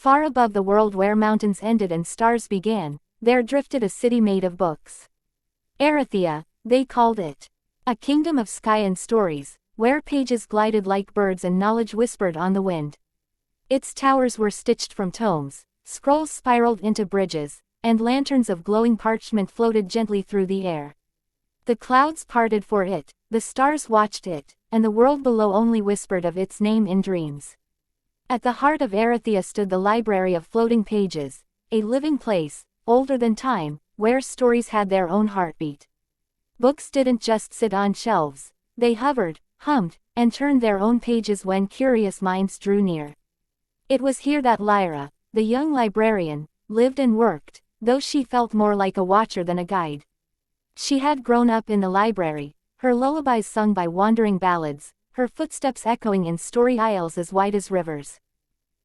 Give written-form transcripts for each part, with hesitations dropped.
Far above the world where mountains ended and stars began, there drifted a city made of books. Aerithia, they called it. A kingdom of sky and stories, where pages glided like birds and knowledge whispered on the wind. Its towers were stitched from tomes, scrolls spiraled into bridges, and lanterns of glowing parchment floated gently through the air. The clouds parted for it, the stars watched it, and the world below only whispered of its name in dreams. At the heart of Aerithia stood the library of floating pages, a living place, older than time, where stories had their own heartbeat. Books didn't just sit on shelves, they hovered, hummed, and turned their own pages when curious minds drew near. It was here that Lyra, the young librarian, lived and worked, though she felt more like a watcher than a guide. She had grown up in the library, her lullabies sung by wandering ballads, her footsteps echoing in story aisles as wide as rivers.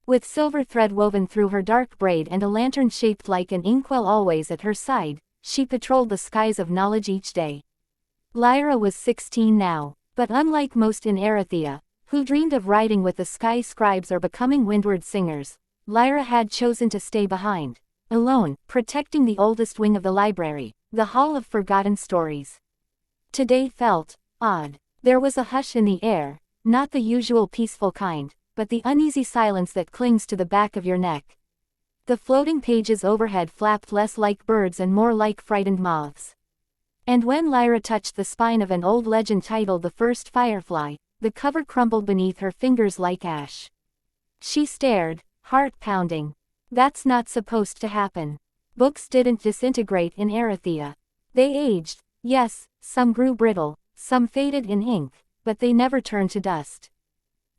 With silver thread woven through her dark braid and a lantern shaped like an inkwell always at her side, she patrolled the skies of knowledge each day. Lyra was 16 now, but unlike most in Aerithia, who dreamed of riding with the sky scribes or becoming windward singers, Lyra had chosen to stay behind, alone, protecting the oldest wing of the library, the Hall of Forgotten Stories. Today felt odd. There was a hush in the air, not the usual peaceful kind, but the uneasy silence that clings to the back of your neck. The floating pages overhead flapped less like birds and more like frightened moths. And when Lyra touched the spine of an old legend titled The First Firefly, the cover crumbled beneath her fingers like ash. She stared, heart pounding. That's not supposed to happen. Books didn't disintegrate in Aerithia. They aged, yes, some grew brittle, some faded in ink, but they never turned to dust.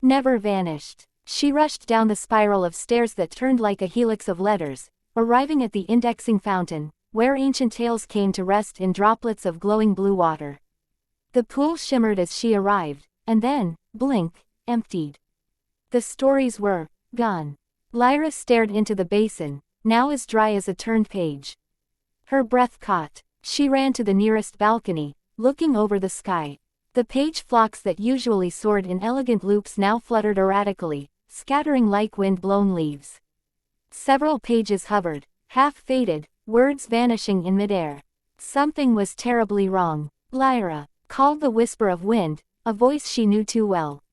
Never vanished. She rushed down the spiral of stairs that turned like a helix of letters, arriving at the indexing fountain, where ancient tales came to rest in droplets of glowing blue water. The pool shimmered as she arrived, and then, blink, emptied. The stories were gone. Lyra stared into the basin, now as dry as a turned page. Her breath caught. She ran to the nearest balcony, looking over the sky. The page flocks that usually soared in elegant loops now fluttered erratically, scattering like wind-blown leaves. Several pages hovered, half-faded, words vanishing in midair. Something was terribly wrong. Lyra called the whisper of wind, a voice she knew too well.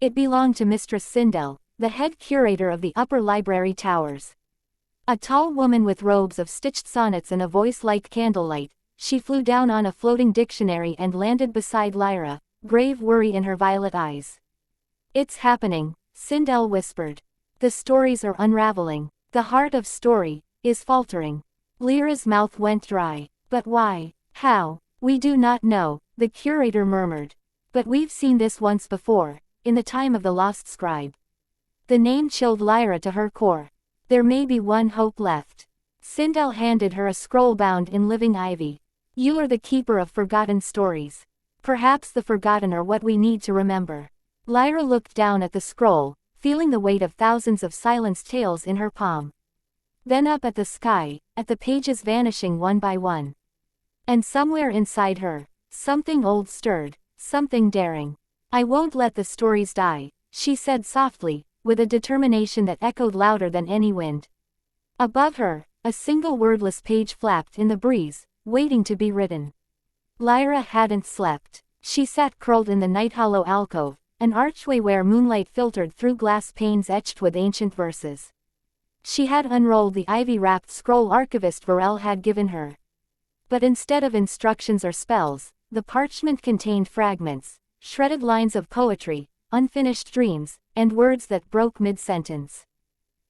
It belonged to Mistress Sindel, the head curator of the upper library towers. A tall woman with robes of stitched sonnets and a voice like candlelight, she flew down on a floating dictionary and landed beside Lyra, grave worry in her violet eyes. "It's happening," Sindel whispered. "The stories are unraveling. The heart of story is faltering." Lyra's mouth went dry. "But why? How? We do not know," the curator murmured. "But we've seen this once before, in the time of the lost scribe." The name chilled Lyra to her core. There may be one hope left. Sindel handed her a scroll bound in living ivy. "You are the keeper of forgotten stories. Perhaps the forgotten are what we need to remember." Lyra looked down at the scroll, feeling the weight of thousands of silenced tales in her palm. Then up at the sky, at the pages vanishing one by one. And somewhere inside her, something old stirred, something daring. "I won't let the stories die," she said softly, with a determination that echoed louder than any wind. Above her, a single wordless page flapped in the breeze, waiting to be written. Lyra hadn't slept. She sat curled in the night-hollow alcove, an archway where moonlight filtered through glass panes etched with ancient verses. She had unrolled the ivy-wrapped scroll Archivist Varel had given her. But instead of instructions or spells, the parchment contained fragments, shredded lines of poetry, unfinished dreams, and words that broke mid-sentence.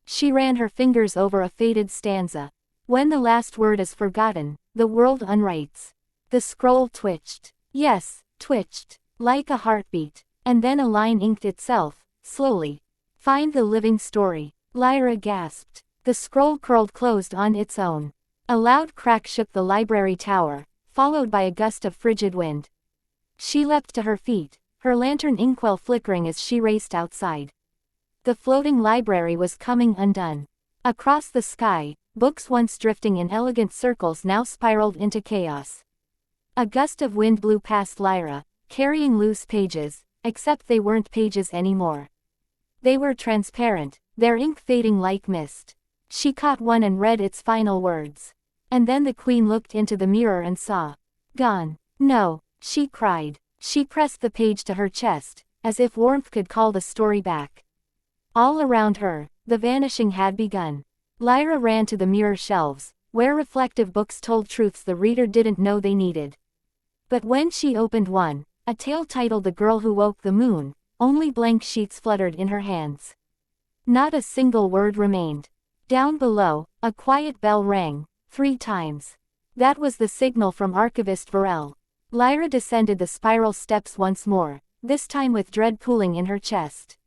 She ran her fingers over a faded stanza. "When the last word is forgotten, the world unwrites." The scroll twitched. Yes, twitched. Like a heartbeat. And then a line inked itself, slowly. "Find the living story." Lyra gasped. The scroll curled closed on its own. A loud crack shook the library tower, followed by a gust of frigid wind. She leapt to her feet, her lantern inkwell flickering as she raced outside. The floating library was coming undone. Across the sky, books once drifting in elegant circles now spiraled into chaos. A gust of wind blew past Lyra, carrying loose pages, except they weren't pages anymore. They were transparent, their ink fading like mist. She caught one and read its final words. And then the queen looked into the mirror and saw. Gone. No, she cried. She pressed the page to her chest, as if warmth could call the story back. All around her, the vanishing had begun. Lyra ran to the mirror shelves, where reflective books told truths the reader didn't know they needed. But when she opened one, a tale titled The Girl Who Woke the Moon, only blank sheets fluttered in her hands. Not a single word remained. Down below, a quiet bell rang, 3 times. That was the signal from Archivist Varel. Lyra descended the spiral steps once more, this time with dread pooling in her chest.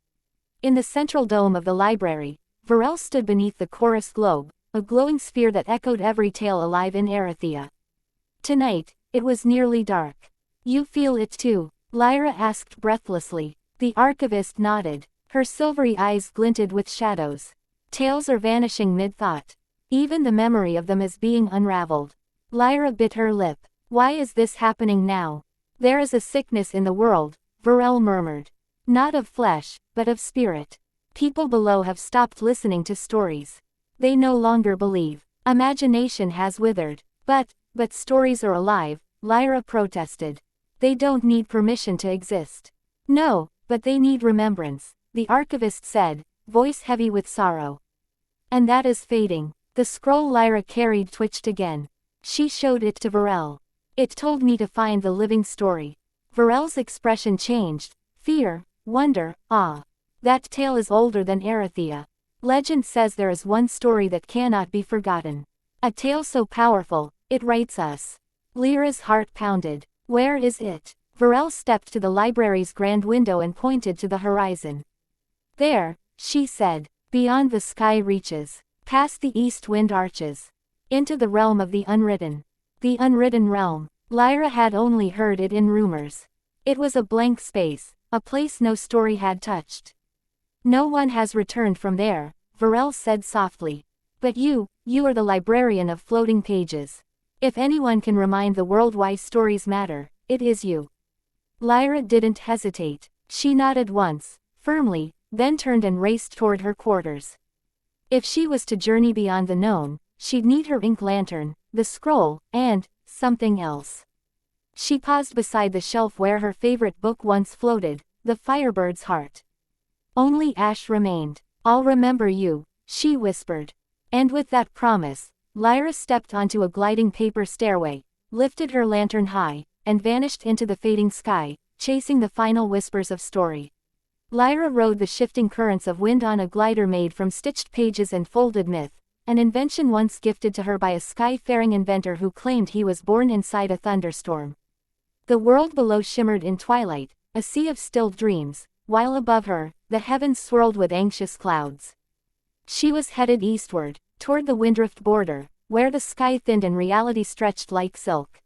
In the central dome of the library, Varel stood beneath the chorus globe, a glowing sphere that echoed every tale alive in Aerithia. Tonight, it was nearly dark. You feel it too? Lyra asked breathlessly. The archivist nodded. Her silvery eyes glinted with shadows. Tales are vanishing mid-thought. Even the memory of them is being unraveled. Lyra bit her lip. Why is this happening now? There is a sickness in the world, Varel murmured. Not of flesh, but of spirit. People below have stopped listening to stories. They no longer believe. Imagination has withered. But stories are alive, Lyra protested. They don't need permission to exist. No, but they need remembrance, the archivist said, voice heavy with sorrow. And that is fading. The scroll Lyra carried twitched again. She showed it to Varel. It told me to find the living story. Varel's expression changed. Fear, wonder, awe. That tale is older than Aerithia. Legend says there is one story that cannot be forgotten. A tale so powerful, it writes us. Lyra's heart pounded. Where is it? Varel stepped to the library's grand window and pointed to the horizon. There, she said, beyond the sky reaches, past the east wind arches, into the realm of the unwritten. The unwritten realm. Lyra had only heard it in rumors. It was a blank space, a place no story had touched. No one has returned from there, Varel said softly. But you are the librarian of floating pages. If anyone can remind the world why stories matter, it is you. Lyra didn't hesitate. She nodded once, firmly, then turned and raced toward her quarters. If she was to journey beyond the known, she'd need her ink lantern, the scroll, and something else. She paused beside the shelf where her favorite book once floated, The Firebird's Heart. Only ash remained. I'll remember you, she whispered. And with that promise, Lyra stepped onto a gliding paper stairway, lifted her lantern high, and vanished into the fading sky, chasing the final whispers of story. Lyra rode the shifting currents of wind on a glider made from stitched pages and folded myth, an invention once gifted to her by a sky-faring inventor who claimed he was born inside a thunderstorm. The world below shimmered in twilight, a sea of stilled dreams, while above her, the heavens swirled with anxious clouds. She was headed eastward, toward the windrift border, where the sky thinned and reality stretched like silk.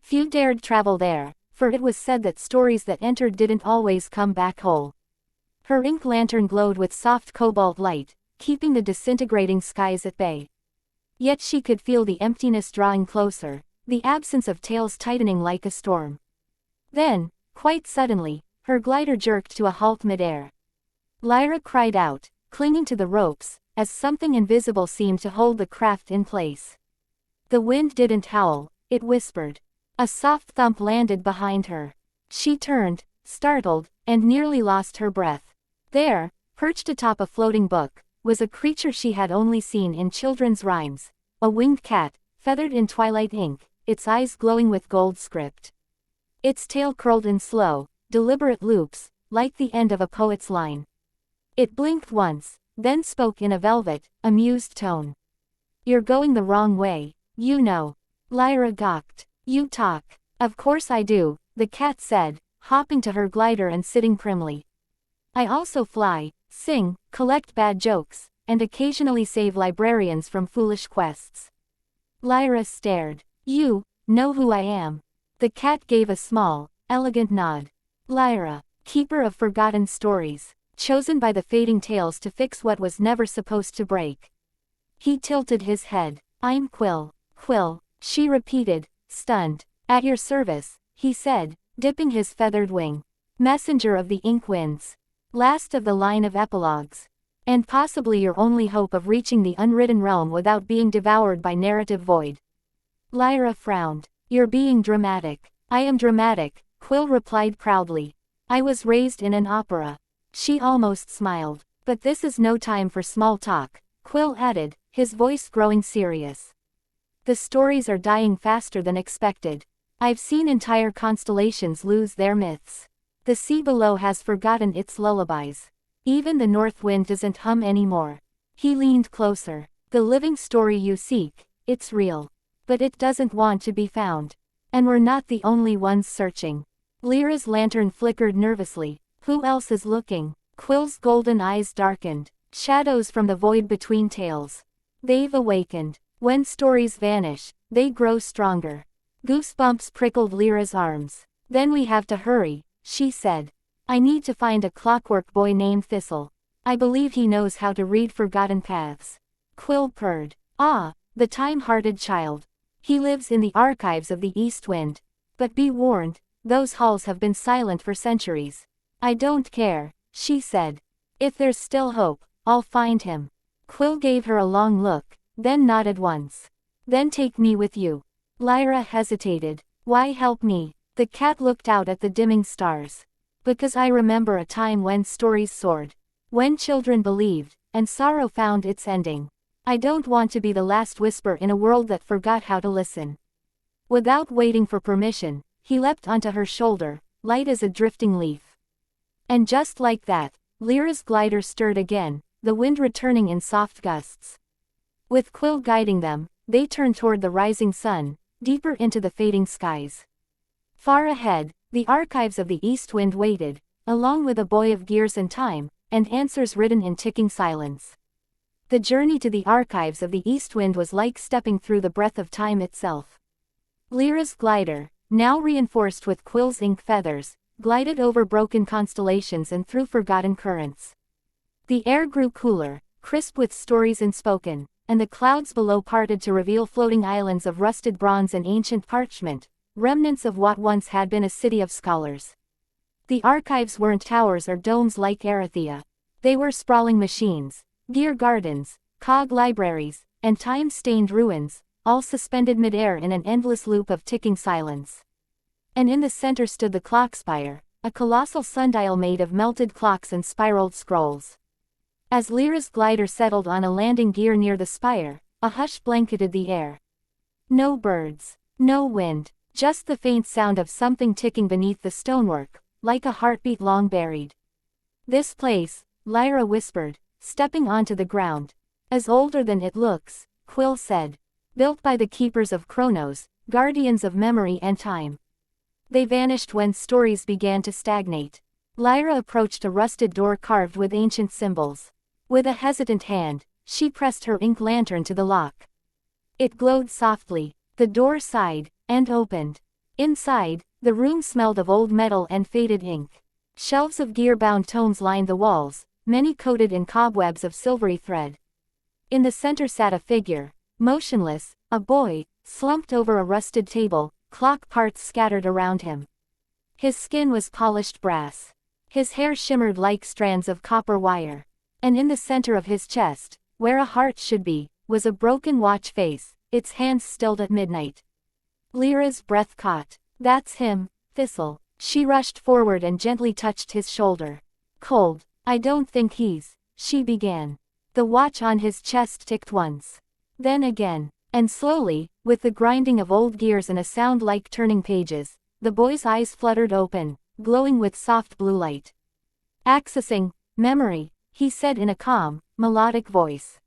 Few dared travel there, for it was said that stories that entered didn't always come back whole. Her ink lantern glowed with soft cobalt light, keeping the disintegrating skies at bay. Yet she could feel the emptiness drawing closer, the absence of tales tightening like a storm. Then, quite suddenly, her glider jerked to a halt midair. Lyra cried out, clinging to the ropes, as something invisible seemed to hold the craft in place. The wind didn't howl, it whispered. A soft thump landed behind her. She turned, startled, and nearly lost her breath. There, perched atop a floating book, was a creature she had only seen in children's rhymes, a winged cat, feathered in twilight ink, its eyes glowing with gold script. Its tail curled in slow, deliberate loops, like the end of a poet's line. It blinked once, then spoke in a velvet, amused tone. You're going the wrong way, you know. Lyra gawked. You talk. Of course I do, the cat said, hopping to her glider and sitting primly. I also fly, sing, collect bad jokes, and occasionally save librarians from foolish quests. Lyra stared. You know who I am. The cat gave a small, elegant nod. Lyra, keeper of forgotten stories, chosen by the fading tales to fix what was never supposed to break. He tilted his head. I'm Quill. Quill, she repeated, stunned. At your service, he said, dipping his feathered wing. Messenger of the ink winds. Last of the line of epilogues. And possibly your only hope of reaching the unwritten realm without being devoured by narrative void. Lyra frowned. You're being dramatic. I am dramatic, Quill replied proudly. I was raised in an opera. She almost smiled. But this is no time for small talk, Quill added, his voice growing serious. The stories are dying faster than expected. I've seen entire constellations lose their myths. The sea below has forgotten its lullabies. Even the north wind doesn't hum anymore. He leaned closer. The living story you seek, it's real. But it doesn't want to be found. And we're not the only ones searching. Lyra's lantern flickered nervously. Who else is looking? Quill's golden eyes darkened. Shadows from the void between tales. They've awakened. When stories vanish, they grow stronger. Goosebumps prickled Lyra's arms. Then we have to hurry, she said. I need to find a clockwork boy named Thistle. I believe he knows how to read forgotten paths. Quill purred. Ah, the time-hearted child. He lives in the archives of the East Wind. But be warned, those halls have been silent for centuries. I don't care, she said. If there's still hope, I'll find him. Quill gave her a long look, then nodded once. Then take me with you. Lyra hesitated. Why help me? The cat looked out at the dimming stars. Because I remember a time when stories soared. When children believed, and sorrow found its ending. I don't want to be the last whisper in a world that forgot how to listen. Without waiting for permission, he leapt onto her shoulder, light as a drifting leaf. And just like that, Lyra's glider stirred again, the wind returning in soft gusts. With Quill guiding them, they turned toward the rising sun, deeper into the fading skies. Far ahead, the archives of the East Wind waited, along with a buoy of gears and time, and answers written in ticking silence. The journey to the archives of the East Wind was like stepping through the breath of time itself. Lyra's glider, now reinforced with Quill's ink feathers, glided over broken constellations and through forgotten currents. The air grew cooler, crisp with stories unspoken, and the clouds below parted to reveal floating islands of rusted bronze and ancient parchment, remnants of what once had been a city of scholars. The archives weren't towers or domes like Aerithia. They were sprawling machines, gear gardens, cog libraries, and time-stained ruins, all suspended mid-air in an endless loop of ticking silence. And in the center stood the clock spire, a colossal sundial made of melted clocks and spiraled scrolls. As Lyra's glider settled on a landing gear near the spire, a hush blanketed the air. No birds, no wind, just the faint sound of something ticking beneath the stonework, like a heartbeat long buried. This place, Lyra whispered, stepping onto the ground. As older than it looks, Quill said. Built by the keepers of Chronos, guardians of memory and time. They vanished when stories began to stagnate. Lyra approached a rusted door carved with ancient symbols. With a hesitant hand, she pressed her ink lantern to the lock. It glowed softly. The door sighed, and opened. Inside, the room smelled of old metal and faded ink. Shelves of gear-bound tomes lined the walls, many coated in cobwebs of silvery thread. In the center sat a figure, motionless, a boy, slumped over a rusted table, clock parts scattered around him. His skin was polished brass. His hair shimmered like strands of copper wire. And in the center of his chest, where a heart should be, was a broken watch face, its hands stilled at midnight. Lyra's breath caught. That's him, Thistle. She rushed forward and gently touched his shoulder. Cold. I don't think he's, she began. The watch on his chest ticked once. Then again. And slowly, with the grinding of old gears and a sound like turning pages, the boy's eyes fluttered open, glowing with soft blue light. Accessing memory, he said in a calm, melodic voice.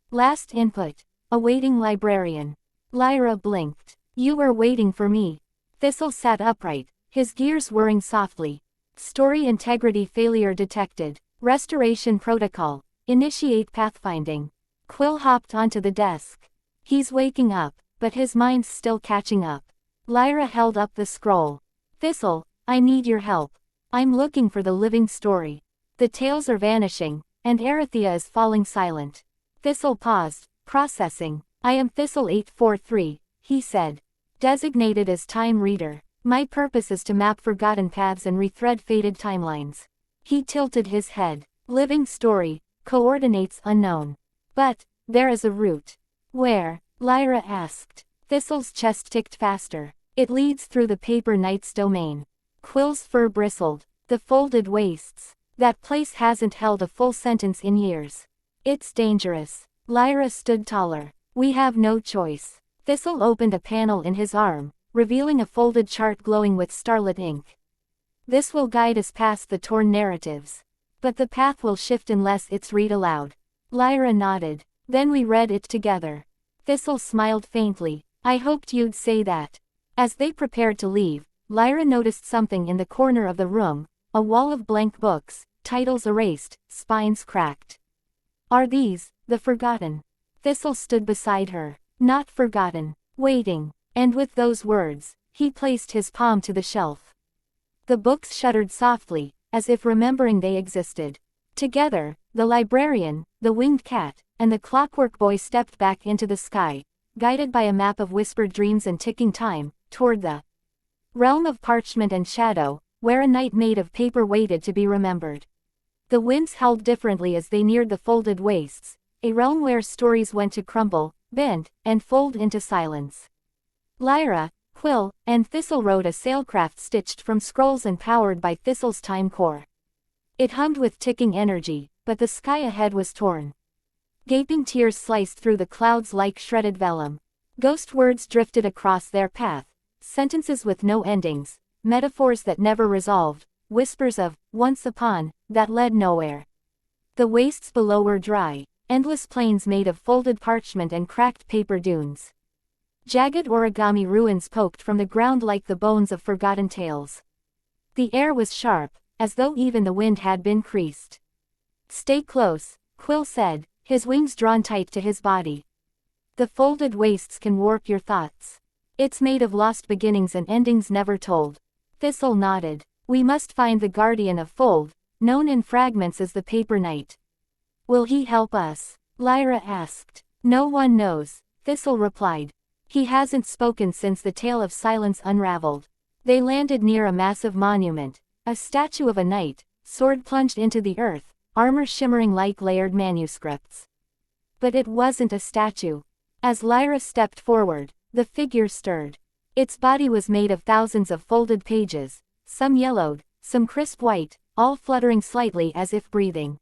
Last input. Awaiting librarian. Lyra blinked. You were waiting for me. Thistle sat upright, his gears whirring softly. Story integrity failure detected. Restoration protocol. Initiate pathfinding. Quill hopped onto the desk. He's waking up, but his mind's still catching up. Lyra held up the scroll. Thistle, I need your help. I'm looking for the living story. The tales are vanishing, and Aerithia is falling silent. Thistle paused, processing. I am Thistle 843, he said. Designated as time reader. My purpose is to map forgotten paths and rethread faded timelines. He tilted his head. Living story, Coordinates unknown. But, there is a route. Where? Lyra asked. Thistle's chest ticked faster. It leads through the paper knight's domain. Quill's fur bristled. The folded wastes. That place hasn't held a full sentence in years. It's dangerous. Lyra stood taller. We have no choice. Thistle opened a panel in his arm, revealing a folded chart glowing with starlit ink. This will guide us past the torn narratives. But the path will shift unless it's read aloud. Lyra nodded. Then we read it together. Thistle smiled faintly. I hoped you'd say that. As they prepared to leave, Lyra noticed something in the corner of the room, a wall of blank books, titles erased, spines cracked. Are these, the forgotten? Thistle stood beside her. Not forgotten. Waiting. And with those words, he placed his palm to the shelf. The books shuddered softly, as if remembering they existed. Together, the librarian, the winged cat, and the clockwork boy stepped back into the sky, guided by a map of whispered dreams and ticking time, toward the realm of parchment and shadow, where a night made of paper waited to be remembered. The winds howled differently as they neared the folded wastes, a realm where stories went to crumble, bend, and fold into silence. Lyra, Quill, and Thistle rode a sailcraft stitched from scrolls and powered by Thistle's time core. It hummed with ticking energy, but the sky ahead was torn. Gaping tears sliced through the clouds like shredded vellum. Ghost words drifted across their path, sentences with no endings, metaphors that never resolved, whispers of, once upon, that led nowhere. The wastes below were dry, endless plains made of folded parchment and cracked paper dunes. Jagged origami ruins poked from the ground like the bones of forgotten tales. The air was sharp, as though even the wind had been creased. Stay close, Quill said, his wings drawn tight to his body. The folded wastes can warp your thoughts. It's made of lost beginnings and endings never told. Thistle nodded. We must find the guardian of fold, known in fragments as the Paper Knight. Will he help us? Lyra asked. No one knows, Thistle replied. He hasn't spoken since the tale of silence unraveled. They landed near a massive monument, a statue of a knight, sword plunged into the earth, armor shimmering like layered manuscripts. But it wasn't a statue. As Lyra stepped forward, the figure stirred. Its body was made of thousands of folded pages, some yellowed, some crisp white, all fluttering slightly as if breathing.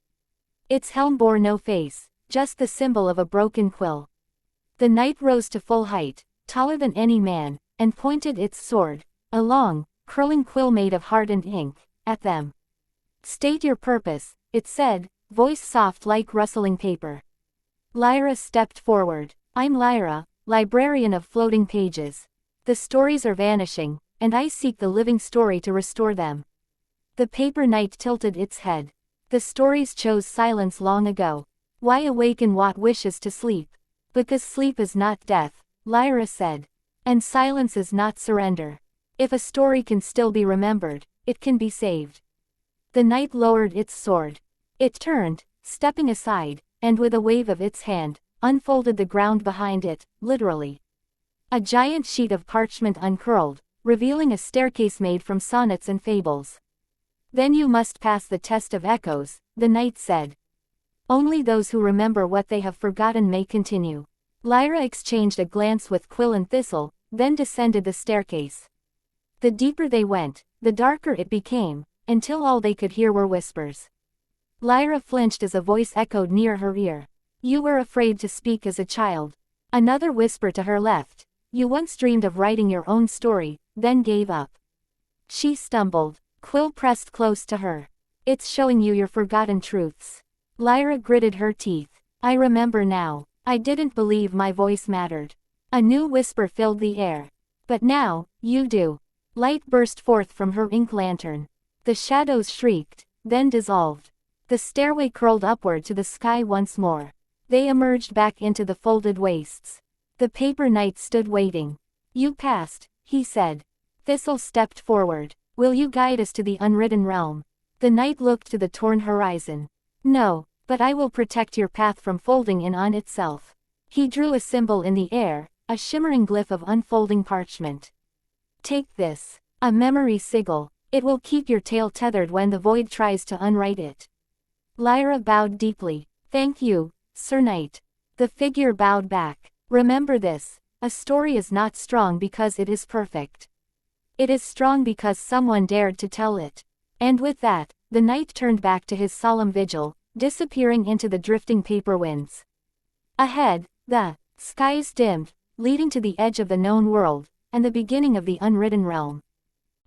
Its helm bore no face, just the symbol of a broken quill. The knight rose to full height, taller than any man, and pointed its sword, a long, curling quill made of hardened ink, at them. State your purpose, it said, voice soft like rustling paper. Lyra stepped forward. I'm Lyra, librarian of floating pages. The stories are vanishing, and I seek the living story to restore them. The Paper Knight tilted its head. The stories chose silence long ago. Why awaken what wishes to sleep? Because sleep is not death, Lyra said. And silence is not surrender. If a story can still be remembered, it can be saved. The knight lowered its sword. It turned, stepping aside, and with a wave of its hand, unfolded the ground behind it, literally. A giant sheet of parchment uncurled, revealing a staircase made from sonnets and fables. Then you must pass the test of echoes, the knight said. Only those who remember what they have forgotten may continue. Lyra exchanged a glance with Quill and Thistle, then descended the staircase. The deeper they went, the darker it became, until all they could hear were whispers. Lyra flinched as a voice echoed near her ear. You were afraid to speak as a child. Another whisper to her left. You once dreamed of writing your own story, then gave up. She stumbled. Quill pressed close to her. It's showing you your forgotten truths. Lyra gritted her teeth. I remember now. I didn't believe my voice mattered. A new whisper filled the air. But now, you do. Light burst forth from her ink lantern. The shadows shrieked, then dissolved. The stairway curled upward to the sky once more. They emerged back into the folded wastes. The Paper Knight stood waiting. You passed, he said. Thistle stepped forward. Will you guide us to the unwritten realm? The knight looked to the torn horizon. No, but I will protect your path from folding in on itself. He drew a symbol in the air, a shimmering glyph of unfolding parchment. Take this. A memory sigil. It will keep your tale tethered when the void tries to unwrite it. Lyra bowed deeply. Thank you, Sir Knight. The figure bowed back. Remember this, a story is not strong because it is perfect. It is strong because someone dared to tell it. And with that, the knight turned back to his solemn vigil, disappearing into the drifting paper winds. Ahead, the skies dimmed, leading to the edge of the known world, and the beginning of the unwritten realm.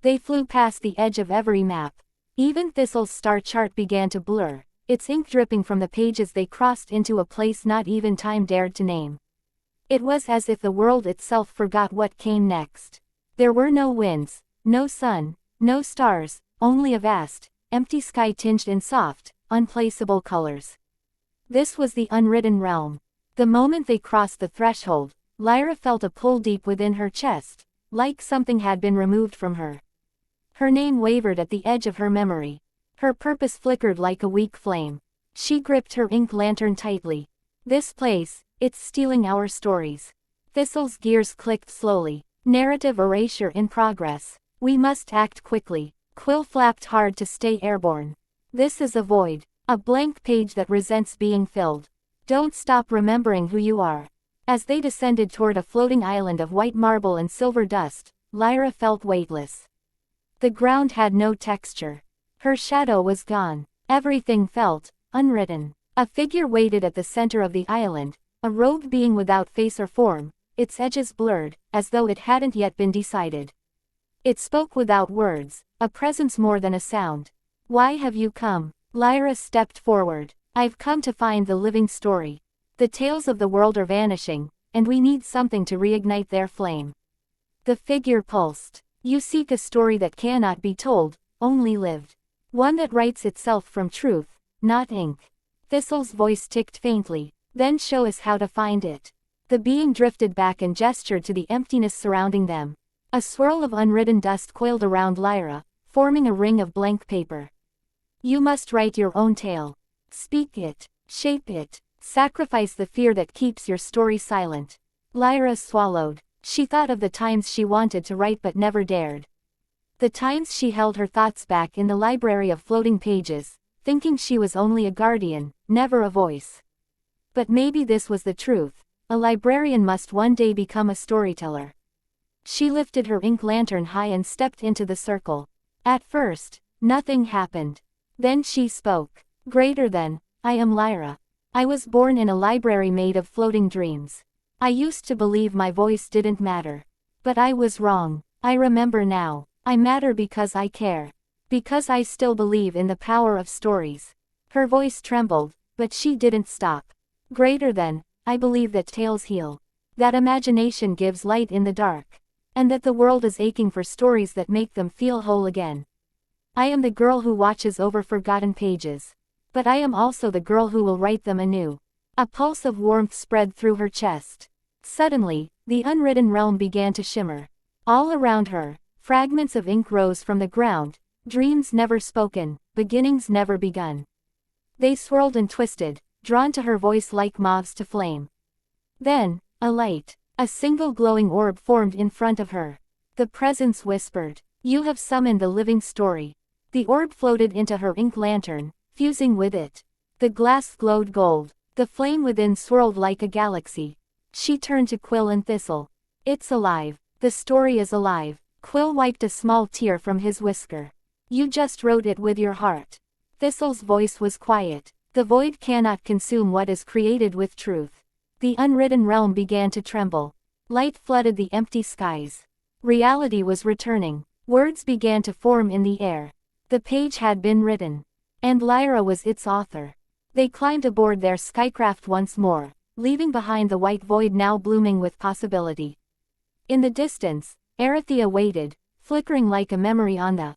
They flew past the edge of every map. Even Thistle's star chart began to blur, its ink dripping from the pages. They crossed into a place not even time dared to name. It was as if the world itself forgot what came next. There were no winds, no sun, no stars, only a vast, empty sky tinged in soft, unplaceable colors. This was the unwritten realm. The moment they crossed the threshold, Lyra felt a pull deep within her chest, like something had been removed from her. Her name wavered at the edge of her memory. Her purpose flickered like a weak flame. She gripped her ink lantern tightly. This place, it's stealing our stories. Thistle's gears clicked slowly. Narrative erasure in progress. We must act quickly. Quill flapped hard to stay airborne. This is a void. A blank page that resents being filled. Don't stop remembering who you are. As they descended toward a floating island of white marble and silver dust, Lyra felt weightless. The ground had no texture. Her shadow was gone. Everything felt unwritten. A figure waited at the center of the island, a robed being without face or form, its edges blurred, as though it hadn't yet been decided. It spoke without words, a presence more than a sound. Why have you come? Lyra stepped forward. I've come to find the living story. The tales of the world are vanishing, and we need something to reignite their flame. The figure pulsed. You seek a story that cannot be told, only lived. One that writes itself from truth, not ink. Thistle's voice ticked faintly. Then show us how to find it. The being drifted back and gestured to the emptiness surrounding them. A swirl of unwritten dust coiled around Lyra, forming a ring of blank paper. You must write your own tale. Speak it, shape it, sacrifice the fear that keeps your story silent. Lyra swallowed. She thought of the times she wanted to write but never dared. The times she held her thoughts back in the library of floating pages, thinking she was only a guardian, never a voice. But maybe this was the truth. A librarian must one day become a storyteller. She lifted her ink lantern high and stepped into the circle. At first, nothing happened. Then she spoke. Greater than, I am Lyra. I was born in a library made of floating dreams. I used to believe my voice didn't matter. But I was wrong. I remember now. I matter because I care. Because I still believe in the power of stories. Her voice trembled, but she didn't stop. Greater than, I believe that tales heal. That imagination gives light in the dark. And that the world is aching for stories that make them feel whole again. I am the girl who watches over forgotten pages. But I am also the girl who will write them anew. A pulse of warmth spread through her chest. Suddenly, the unwritten realm began to shimmer. All around her, fragments of ink rose from the ground, dreams never spoken, beginnings never begun. They swirled and twisted, drawn to her voice like moths to flame. Then, a light, a single glowing orb formed in front of her. The presence whispered, "You have summoned the living story." The orb floated into her ink lantern, fusing with it. The glass glowed gold. The flame within swirled like a galaxy. She turned to Quill and Thistle. It's alive. The story is alive. Quill wiped a small tear from his whisker. You just wrote it with your heart. Thistle's voice was quiet. The void cannot consume what is created with truth. The unwritten realm began to tremble. Light flooded the empty skies. Reality was returning. Words began to form in the air. The page had been written. And Lyra was its author. They climbed aboard their skycraft once more, leaving behind the white void now blooming with possibility. In the distance, Aerithia waited, flickering like a memory on the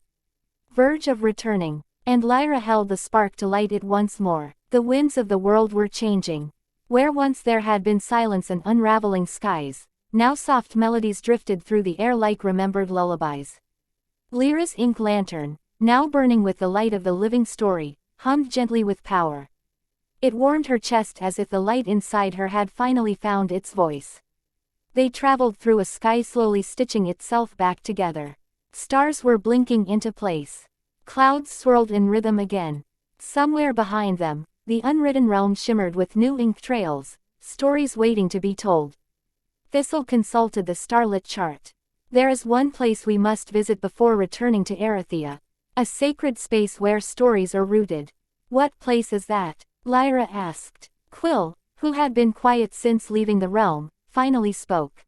verge of returning. And Lyra held the spark to light it once more. The winds of the world were changing. Where once there had been silence and unraveling skies, now soft melodies drifted through the air like remembered lullabies. Lyra's ink lantern, now burning with the light of the living story, hummed gently with power. It warmed her chest as if the light inside her had finally found its voice. They traveled through a sky slowly stitching itself back together. Stars were blinking into place. Clouds swirled in rhythm again. Somewhere behind them, the unwritten realm shimmered with new ink trails, stories waiting to be told. Thistle consulted the starlit chart. There is one place we must visit before returning to Aerithia. A sacred space where stories are rooted. What place is that? Lyra asked. Quill, who had been quiet since leaving the realm, finally spoke.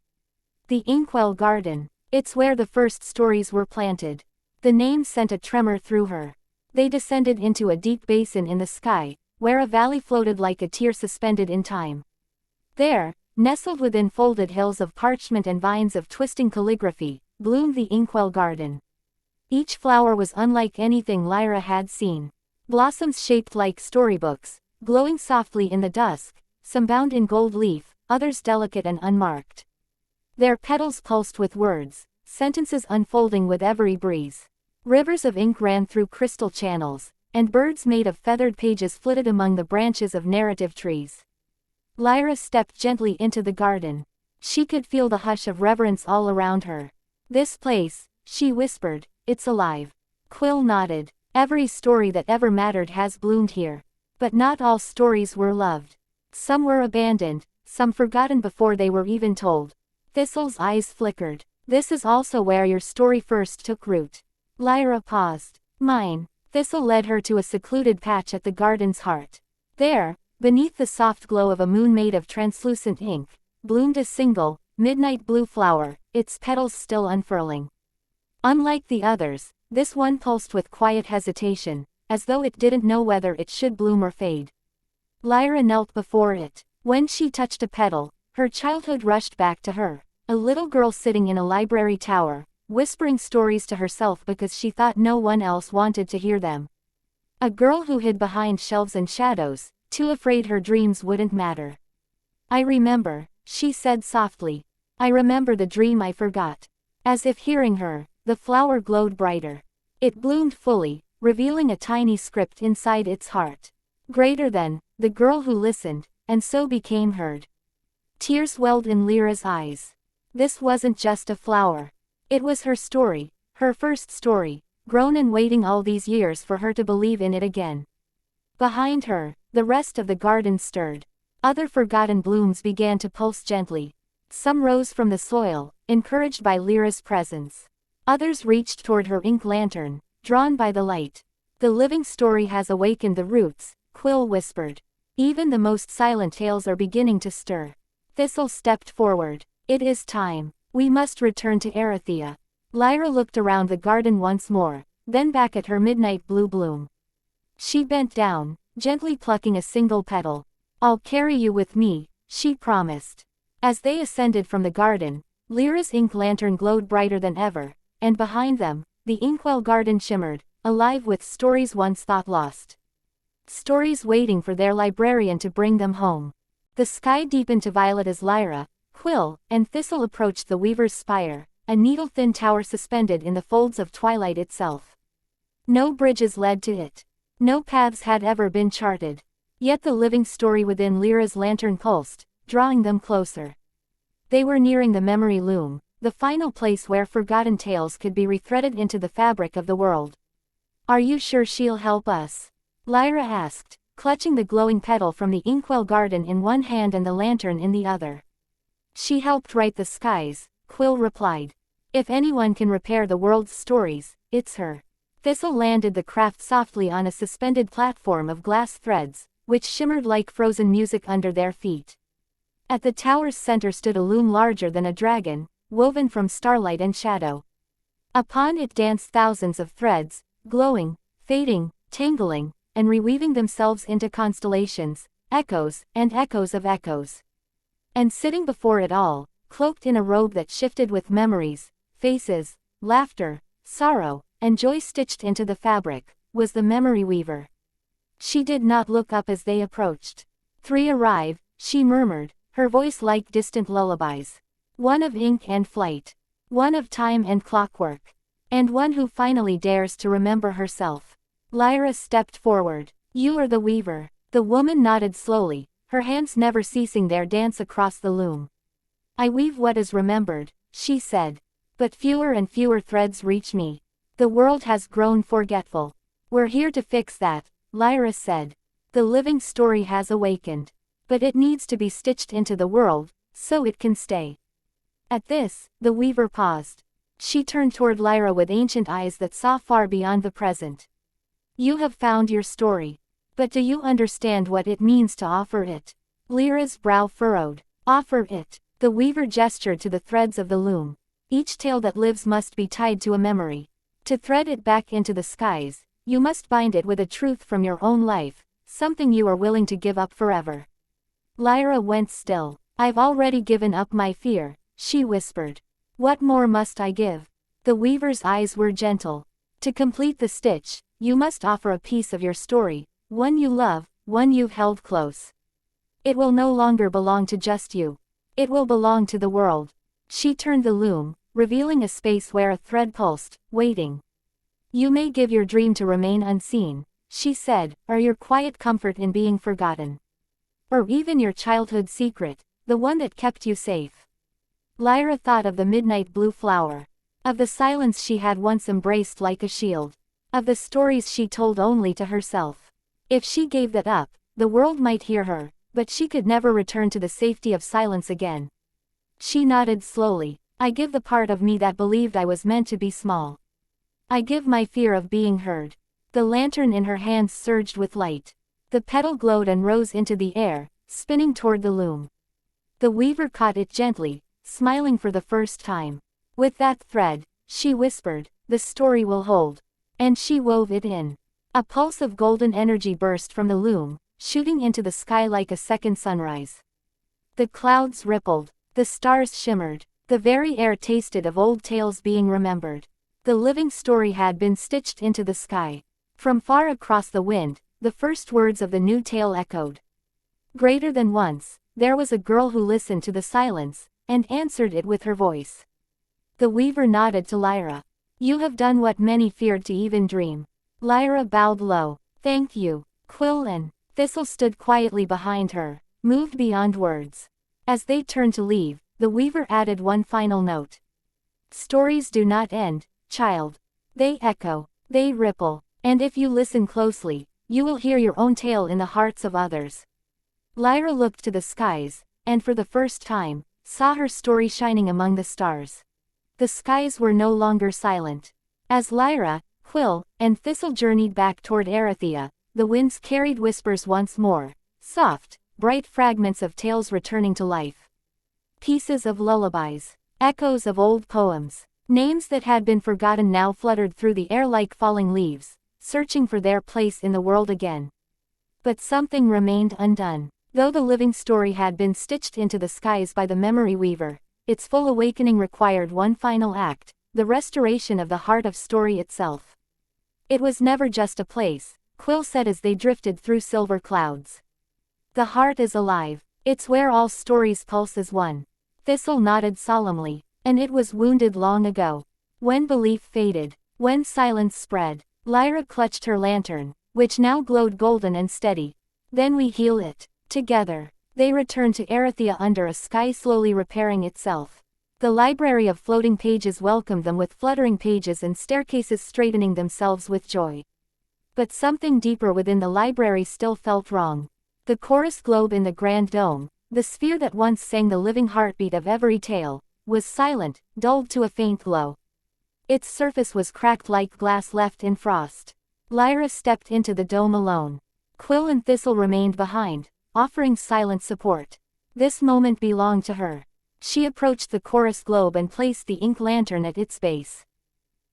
The Inkwell Garden. It's where the first stories were planted. The name sent a tremor through her. They descended into a deep basin in the sky, where a valley floated like a tear suspended in time. There, nestled within folded hills of parchment and vines of twisting calligraphy, bloomed the Inkwell Garden. Each flower was unlike anything Lyra had seen. Blossoms shaped like storybooks, glowing softly in the dusk, some bound in gold leaf, others delicate and unmarked. Their petals pulsed with words, sentences unfolding with every breeze. Rivers of ink ran through crystal channels, and birds made of feathered pages flitted among the branches of narrative trees. Lyra stepped gently into the garden. She could feel the hush of reverence all around her. This place, she whispered, it's alive. Quill nodded. Every story that ever mattered has bloomed here. But not all stories were loved. Some were abandoned, some forgotten before they were even told. Thistle's eyes flickered. This is also where your story first took root. Lyra paused. Mine. Thistle led her to a secluded patch at the garden's heart. There, beneath the soft glow of a moon made of translucent ink, bloomed a single, midnight blue flower, its petals still unfurling. Unlike the others, this one pulsed with quiet hesitation, as though it didn't know whether it should bloom or fade. Lyra knelt before it. When she touched a petal, her childhood rushed back to her, a little girl sitting in a library tower, whispering stories to herself because she thought no one else wanted to hear them. A girl who hid behind shelves and shadows, too afraid her dreams wouldn't matter. I remember, she said softly. I remember the dream I forgot. As if hearing her, the flower glowed brighter. It bloomed fully, revealing a tiny script inside its heart. Greater than, the girl who listened, and so became heard. Tears welled in Lyra's eyes. This wasn't just a flower. It was her story, her first story, grown and waiting all these years for her to believe in it again. Behind her, the rest of the garden stirred. Other forgotten blooms began to pulse gently. Some rose from the soil, encouraged by Lyra's presence. Others reached toward her ink lantern, drawn by the light. The living story has awakened the roots, Quill whispered. Even the most silent tales are beginning to stir. Thistle stepped forward. It is time. We must return to Aerithia. Lyra looked around the garden once more, then back at her midnight blue bloom. She bent down, gently plucking a single petal. I'll carry you with me, she promised. As they ascended from the garden, Lyra's ink lantern glowed brighter than ever, and behind them, the Inkwell Garden shimmered, alive with stories once thought lost. Stories waiting for their librarian to bring them home. The sky deepened to violet as Lyra, Quill, and Thistle approached the Weaver's Spire, a needle-thin tower suspended in the folds of twilight itself. No bridges led to it. No paths had ever been charted. Yet the living story within Lyra's lantern pulsed, drawing them closer. They were nearing the memory loom, the final place where forgotten tales could be rethreaded into the fabric of the world. Are you sure she'll help us? Lyra asked, clutching the glowing petal from the Inkwell Garden in one hand and the lantern in the other. She helped write the skies, Quill replied. If anyone can repair the world's stories, it's her. Thistle landed the craft softly on a suspended platform of glass threads, which shimmered like frozen music under their feet. At the tower's center stood a loom larger than a dragon, woven from starlight and shadow. Upon it danced thousands of threads, glowing, fading, tangling, and reweaving themselves into constellations, echoes, and echoes of echoes. And sitting before it all, cloaked in a robe that shifted with memories, faces, laughter, sorrow, and joy stitched into the fabric, was the memory weaver. She did not look up as they approached. 3 arrive, she murmured, her voice like distant lullabies. One of ink and flight. One of time and clockwork. And one who finally dares to remember herself. Lyra stepped forward. You are the weaver. The woman nodded slowly, her hands never ceasing their dance across the loom. I weave what is remembered, she said. But fewer and fewer threads reach me. The world has grown forgetful. We're here to fix that, Lyra said. The living story has awakened. But it needs to be stitched into the world, so it can stay. At this, the weaver paused. She turned toward Lyra with ancient eyes that saw far beyond the present. You have found your story. But do you understand what it means to offer it? Lyra's brow furrowed. Offer it. The weaver gestured to the threads of the loom. Each tale that lives must be tied to a memory. To thread it back into the skies, you must bind it with a truth from your own life, something you are willing to give up forever. Lyra went still. I've already given up my fear, she whispered. What more must I give? The weaver's eyes were gentle. To complete the stitch, you must offer a piece of your story, one you love, one you've held close. It will no longer belong to just you. It will belong to the world. She turned the loom, revealing a space where a thread pulsed, waiting. You may give your dream to remain unseen, she said, or your quiet comfort in being forgotten. Or even your childhood secret, the one that kept you safe. Lyra thought of the midnight blue flower. Of the silence she had once embraced like a shield. Of the stories she told only to herself. If she gave that up, the world might hear her, but she could never return to the safety of silence again. She nodded slowly. I give the part of me that believed I was meant to be small. I give my fear of being heard. The lantern in her hands surged with light. The petal glowed and rose into the air, spinning toward the loom. The weaver caught it gently, smiling for the first time. With that thread, she whispered, the story will hold. And she wove it in. A pulse of golden energy burst from the loom, shooting into the sky like a second sunrise. The clouds rippled. The stars shimmered. The very air tasted of old tales being remembered. The living story had been stitched into the sky. From far across the wind, the first words of the new tale echoed. Greater than once, there was a girl who listened to the silence, and answered it with her voice. The weaver nodded to Lyra. You have done what many feared to even dream. Lyra bowed low. Thank you. Quill and Thistle stood quietly behind her, moved beyond words. As they turned to leave, the weaver added one final note. Stories do not end, child. They echo, they ripple, and if you listen closely, you will hear your own tale in the hearts of others. Lyra looked to the skies, and for the first time, saw her story shining among the stars. The skies were no longer silent. As Lyra, Quill, and Thistle journeyed back toward Aerithia, the winds carried whispers once more, soft, bright fragments of tales returning to life. Pieces of lullabies, echoes of old poems, names that had been forgotten now fluttered through the air like falling leaves, searching for their place in the world again. But something remained undone. Though the living story had been stitched into the skies by the memory weaver, its full awakening required one final act, the restoration of the heart of story itself. It was never just a place, Quill said as they drifted through silver clouds. The heart is alive. It's where all stories pulse as one. Thistle nodded solemnly. And it was wounded long ago. When belief faded, when silence spread, Lyra clutched her lantern, which now glowed golden and steady. Then we heal it. Together. They returned to Aerithia under a sky slowly repairing itself. The library of floating pages welcomed them with fluttering pages and staircases straightening themselves with joy. But something deeper within the library still felt wrong. The chorus globe in the grand dome, the sphere that once sang the living heartbeat of every tale, was silent, dulled to a faint glow. Its surface was cracked like glass left in frost. Lyra stepped into the dome alone. Quill and Thistle remained behind, offering silent support. This moment belonged to her. She approached the chorus globe and placed the ink lantern at its base.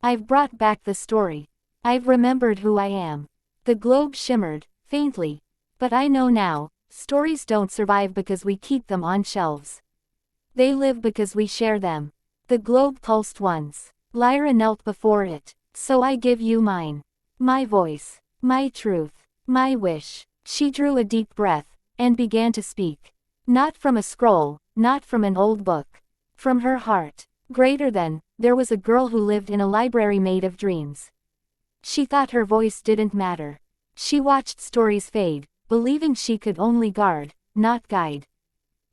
I've brought back the story. I've remembered who I am. The globe shimmered, faintly. But I know now, stories don't survive because we keep them on shelves. They live because we share them. The globe pulsed once. Lyra knelt before it. So I give you mine. My voice. My truth. My wish. She drew a deep breath, and began to speak. Not from a scroll, not from an old book. From her heart. Greater than, there was a girl who lived in a library made of dreams. She thought her voice didn't matter. She watched stories fade, believing she could only guard, not guide.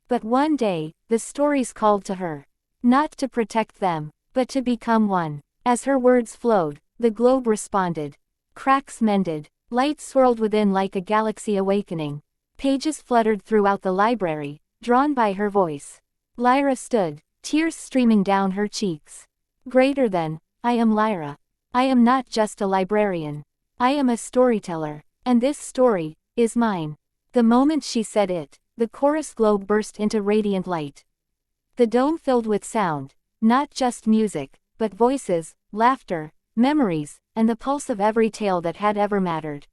But one day, the stories called to her. Not to protect them, but to become one. As her words flowed, the globe responded. Cracks mended. Light swirled within like a galaxy awakening. Pages fluttered throughout the library, drawn by her voice. Lyra stood, tears streaming down her cheeks. Greater than, I am Lyra. I am not just a librarian. I am a storyteller, and this story is mine. The moment she said it, the chorus globe burst into radiant light. The dome filled with sound, not just music, but voices, laughter, memories, and the pulse of every tale that had ever mattered.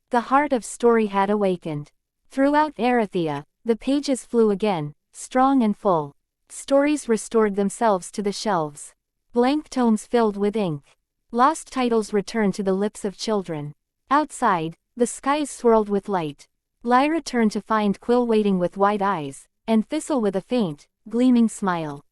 The heart of story had awakened. Throughout Aerithia, the pages flew again, strong and full. Stories restored themselves to the shelves. Blank tomes filled with ink. Lost titles returned to the lips of children. Outside, the skies swirled with light. Lyra turned to find Quill waiting with wide eyes, and Thistle with a faint, gleaming smile.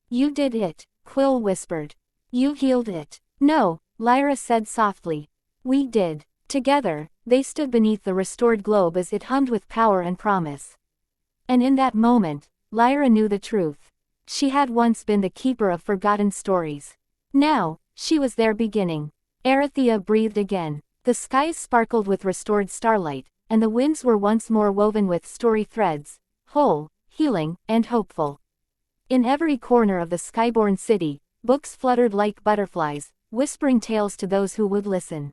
You did it, Quill whispered. You healed it. No, Lyra said softly. We did. Together, they stood beneath the restored globe as it hummed with power and promise. And in that moment, Lyra knew the truth. She had once been the keeper of forgotten stories. Now, she was their beginning. Aerithia breathed again. The skies sparkled with restored starlight, and the winds were once more woven with story threads, whole, healing, and hopeful. In every corner of the skyborn city, books fluttered like butterflies, whispering tales to those who would listen.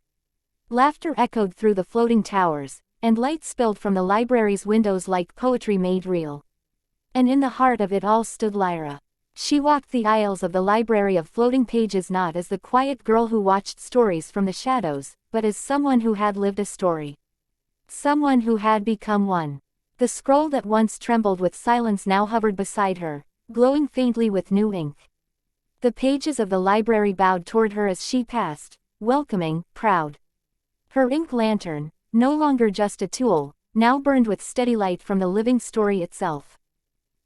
Laughter echoed through the floating towers, and light spilled from the library's windows like poetry made real. And in the heart of it all stood Lyra. She walked the aisles of the library of floating pages not as the quiet girl who watched stories from the shadows, but as someone who had lived a story. Someone who had become one. The scroll that once trembled with silence now hovered beside her, glowing faintly with new ink. The pages of the library bowed toward her as she passed, welcoming, proud. Her ink lantern, no longer just a tool, now burned with steady light from the living story itself.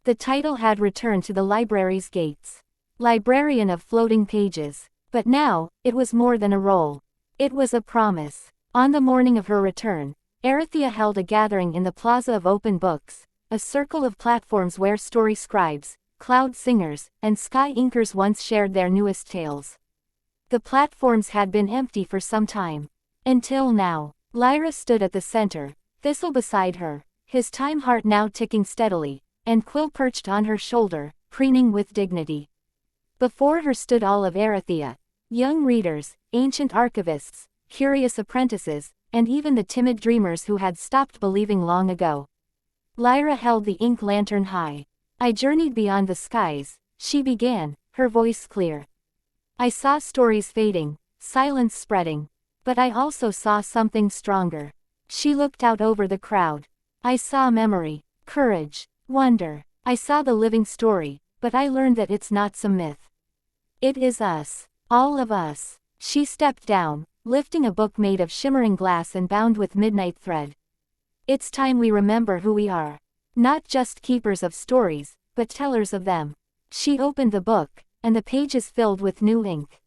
The title had returned to the library's gates. Librarian of Floating Pages. But now, it was more than a role. It was a promise. On the morning of her return, Aerithia held a gathering in the Plaza of Open Books, a circle of platforms where story scribes, cloud singers, and sky inkers once shared their newest tales. The platforms had been empty for some time. Until now. Lyra stood at the center, Thistle beside her, his time heart now ticking steadily, and Quill perched on her shoulder, preening with dignity. Before her stood all of Aerithia, young readers, ancient archivists, curious apprentices, and even the timid dreamers who had stopped believing long ago. Lyra held the ink lantern high. I journeyed beyond the skies, she began, her voice clear. I saw stories fading, silence spreading. But I also saw something stronger. She looked out over the crowd. I saw memory, courage, wonder. I saw the living story, but I learned that it's not some myth. It is us. All of us. She stepped down, lifting a book made of shimmering glass and bound with midnight thread. It's time we remember who we are. Not just keepers of stories, but tellers of them. She opened the book, and the pages filled with new ink.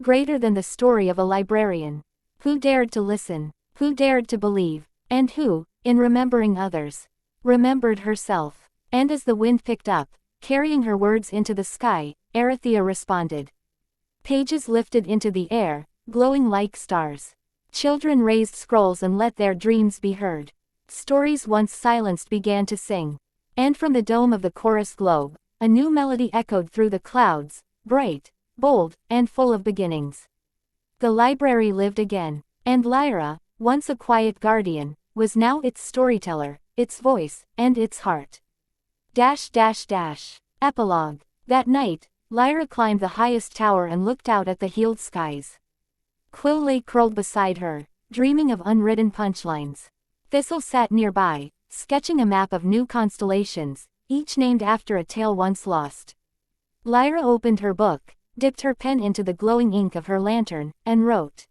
Greater than the story of a librarian. Who dared to listen, who dared to believe, and who, in remembering others, remembered herself. And as the wind picked up, carrying her words into the sky, Aerithia responded. Pages lifted into the air, glowing like stars. Children raised scrolls and let their dreams be heard. Stories once silenced began to sing. And from the dome of the chorus globe, a new melody echoed through the clouds, bright, bold, and full of beginnings. The library lived again, and Lyra, once a quiet guardian, was now its storyteller, its voice, and its heart. Epilogue. That night, Lyra climbed the highest tower and looked out at the healed skies. Quill lay curled beside her, dreaming of unwritten punchlines. Thistle sat nearby, sketching a map of new constellations, each named after a tale once lost. Lyra opened her book, dipped her pen into the glowing ink of her lantern, and wrote.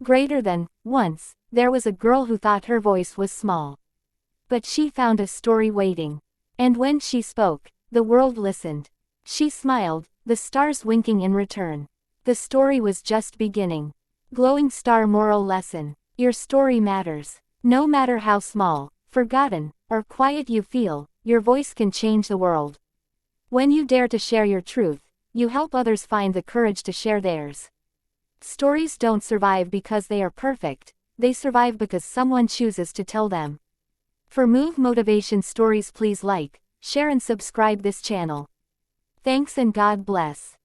Greater than, once, there was a girl who thought her voice was small. But she found a story waiting. And when she spoke, the world listened. She smiled, the stars winking in return. The story was just beginning. Glowing star moral lesson. Your story matters. No matter how small, forgotten, or quiet you feel, your voice can change the world. When you dare to share your truth, you help others find the courage to share theirs. Stories don't survive because they are perfect, they survive because someone chooses to tell them. For move motivation stories, please like, share and subscribe this channel. Thanks and God bless.